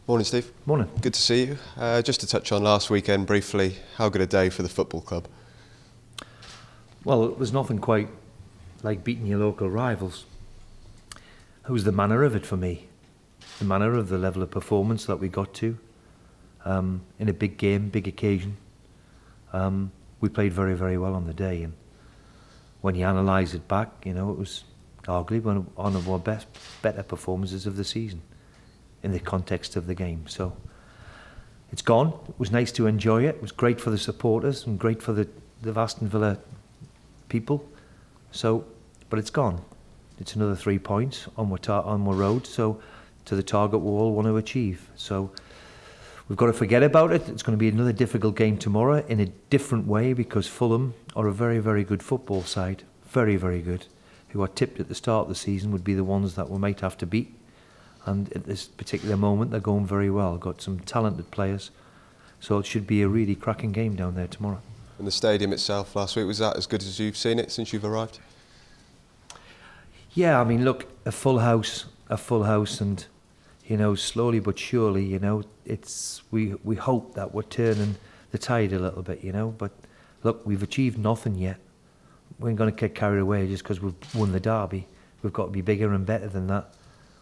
Morning, Steve. Morning. Good to see you. Just to touch on last weekend briefly, how good a day for the football club? Well, there's nothing quite like beating your local rivals. It was the manner of it for me. The manner of the level of performance that we got to in a big game, big occasion. We played very, very well on the day, and when you analyse it back, you know, it was arguably one of our better performances of the season in the context of the game. So it's gone. It was nice to enjoy it. It was great for the supporters and great for the Aston Villa people. So, but it's gone. It's another 3 points on our road. So to the target we all want to achieve. So we've got to forget about it. It's going to be another difficult game tomorrow in a different way, because Fulham are a very, very good football side. Very, very good. Who are tipped at the start of the season would be the ones that we might have to beat. And at this particular moment, they're going very well. Got some talented players. So it should be a really cracking game down there tomorrow. And the stadium itself last week, was that as good as you've seen it since you've arrived? Yeah, I mean, look, a full house, and, you know, slowly but surely, you know, we hope that we're turning the tide a little bit, you know. But look, we've achieved nothing yet. We ain't going to get carried away just because we've won the derby. We've got to be bigger and better than that.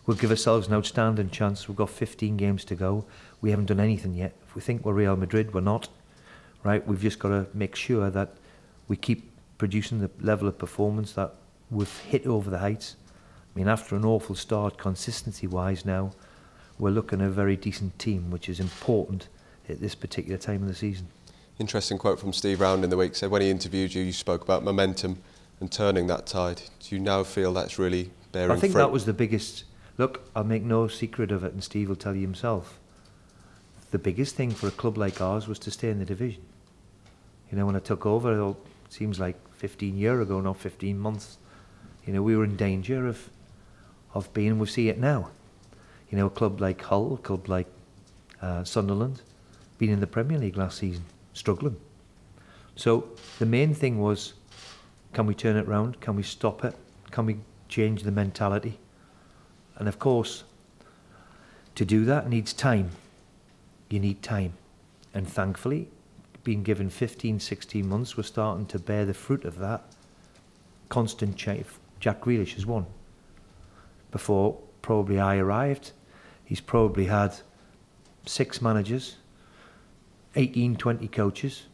We'll give ourselves an outstanding chance. We've got 15 games to go. We haven't done anything yet. If we think we're Real Madrid, we're not. Right? We've just got to make sure that we keep producing the level of performance that we've hit over the heights. I mean, after an awful start, consistency-wise now, we're looking at a very decent team, which is important at this particular time of the season. Interesting quote from Steve Round in the week. Said when he interviewed you, you spoke about momentum and turning that tide. Do you now feel that's really bearing fruit? I think that was the biggest... Look, I'll make no secret of it, and Steve will tell you himself. The biggest thing for a club like ours was to stay in the division. You know, when I took over, it seems like 15 years ago, not 15 months, you know, we were in danger of being, we see it now. You know, a club like Hull, a club like Sunderland, being in the Premier League last season, struggling. So the main thing was, can we turn it round? Can we stop it? Can we change the mentality? And of course, to do that needs time. You need time. And thankfully, being given 15, 16 months, we're starting to bear the fruit of that. Constant change. Jack Grealish has won. Before probably I arrived, he's probably had 6 managers, 18, 20 coaches,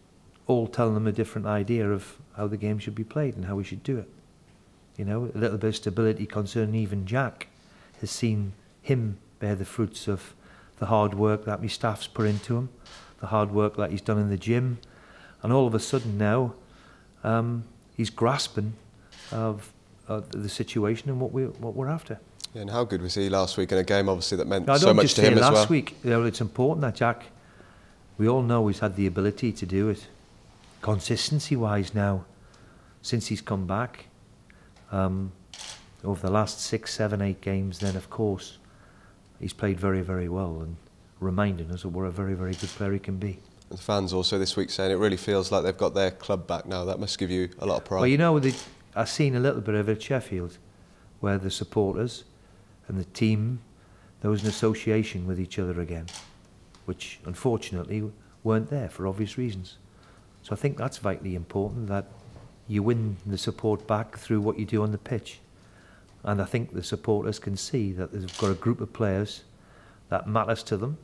all telling them a different idea of how the game should be played and how we should do it. You know, a little bit of stability concerning even Jack has seen him bear the fruits of the hard work that my staff's put into him, the hard work that he's done in the gym, and all of a sudden now he's grasping of the situation and what we're after. Yeah, and how good was he last week in a game, obviously, that meant so much to him as well? Last week, you know, it's important that Jack, we all know he's had the ability to do it. Consistency-wise now, since he's come back, over the last 6, 7, 8 games, then of course he's played very, very well and reminding us of what a very, very good player he can be. And the fans also this week saying it really feels like they've got their club back now. That must give you a lot of pride. Well, you know, I've seen a little bit of it at Sheffield, where the supporters and the team, there was an association with each other again, which unfortunately weren't there for obvious reasons. So I think that's vitally important, that you win the support back through what you do on the pitch. And I think the supporters can see that they've got a group of players that matters to them.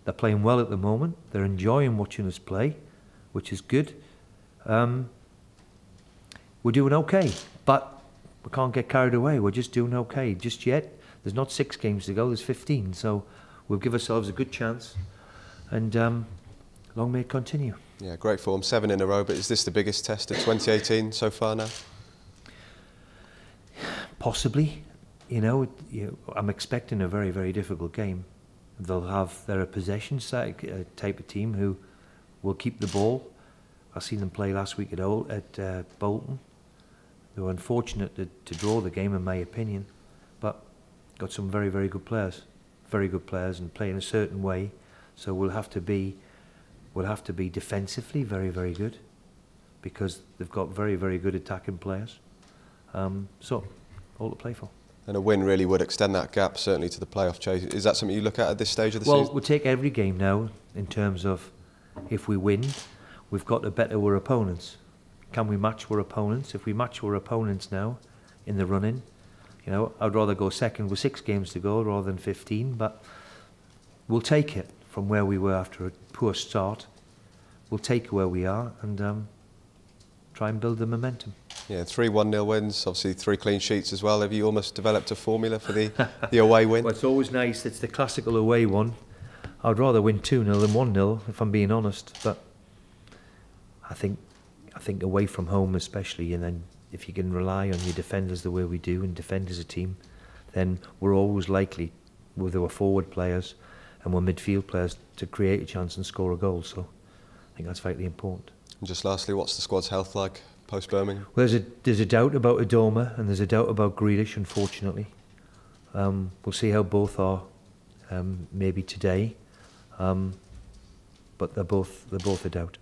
They're playing well at the moment. They're enjoying watching us play, which is good. We're doing okay, but we can't get carried away. We're just doing okay. Just yet, there's not 6 games to go, there's 15. So we'll give ourselves a good chance, and long may it continue. Yeah, great form, 7 in a row, but is this the biggest test of 2018 so far now? Possibly. You know, I'm expecting a very, very difficult game. They're a possession type of team who will keep the ball. I seen them play last week at Bolton. They were unfortunate to draw the game, in my opinion, but got some very, very good players, and play in a certain way. So we'll have to be defensively very, very good, because they've got very, very good attacking players. So all to play for. And a win really would extend that gap, certainly to the playoff chase. Is that something you look at this stage of the season? Well, we'll take every game now in terms of if we win, we've got to better our opponents. Can we match our opponents? If we match our opponents now in the run-in, you know, I'd rather go second with 6 games to go rather than 15, but we'll take it from where we were after a poor start. We'll take where we are and try and build the momentum. Yeah, 3 1-0 wins, obviously 3 clean sheets as well. Have you almost developed a formula for the away win? Well, it's always nice. It's the classical away one. I'd rather win 2-0 than 1-0, if I'm being honest. But I think away from home especially, and then if you can rely on your defenders the way we do and defend as a team, then we're always likely, with our forward players and our midfield players, to create a chance and score a goal. So I think that's vitally important. And just lastly, what's the squad's health like post-Birmingham? Well, there's a doubt about Adoma and there's a doubt about Grealish, unfortunately. We'll see how both are maybe today, but they're both a doubt.